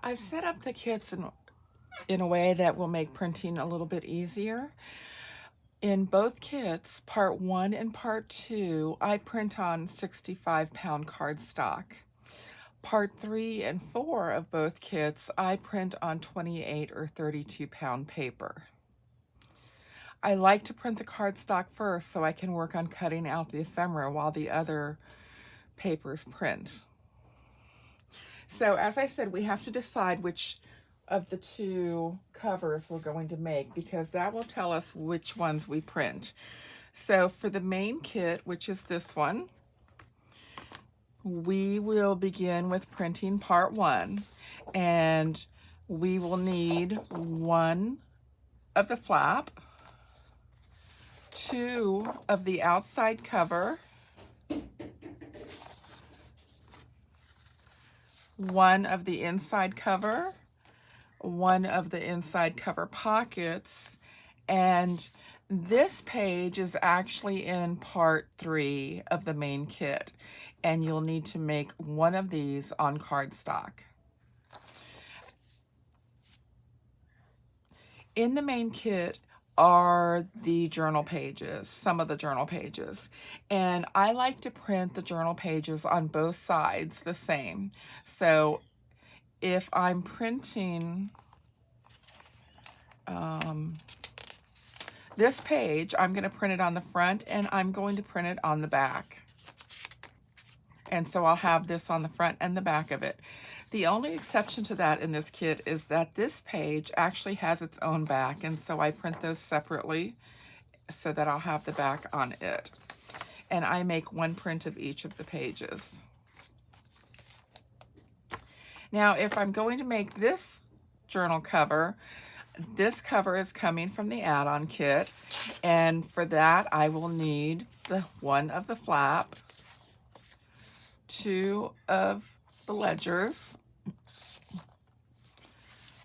I've set up the kits in a way that will make printing a little bit easier. In both kits, part 1 and part 2, I print on 65-pound cardstock. Part 3 and 4 of both kits, I print on 28 or 32-pound paper. I like to print the cardstock first so I can work on cutting out the ephemera while the other papers print. So as I said, we have to decide which of the two covers we're going to make, because that will tell us which ones we print. So for the main kit, which is this one, we will begin with printing part 1, and we will need 1 of the flap, 2 of the outside cover, 1 of the inside cover, 1 of the inside cover pockets, and this page is actually in part 3 of the main kit, and you'll need to make 1 of these on cardstock. In the main kit are the journal pages, some of the journal pages, and I like to print the journal pages on both sides the same. So if I'm printing this page, I'm going to print it on the front and I'm going to print it on the back. And so I'll have this on the front and the back of it. The only exception to that in this kit is that this page actually has its own back, and so I print those separately so that I'll have the back on it. And I make 1 print of each of the pages. Now, if I'm going to make this journal cover, this cover is coming from the add-on kit, and for that I will need 1 of the flap, 2 of the ledgers,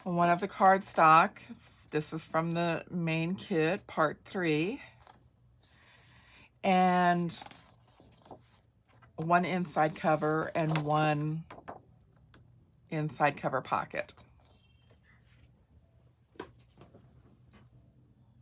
1 of the cardstock. This is from the main kit, part 3, and 1 inside cover and 1 inside cover pocket.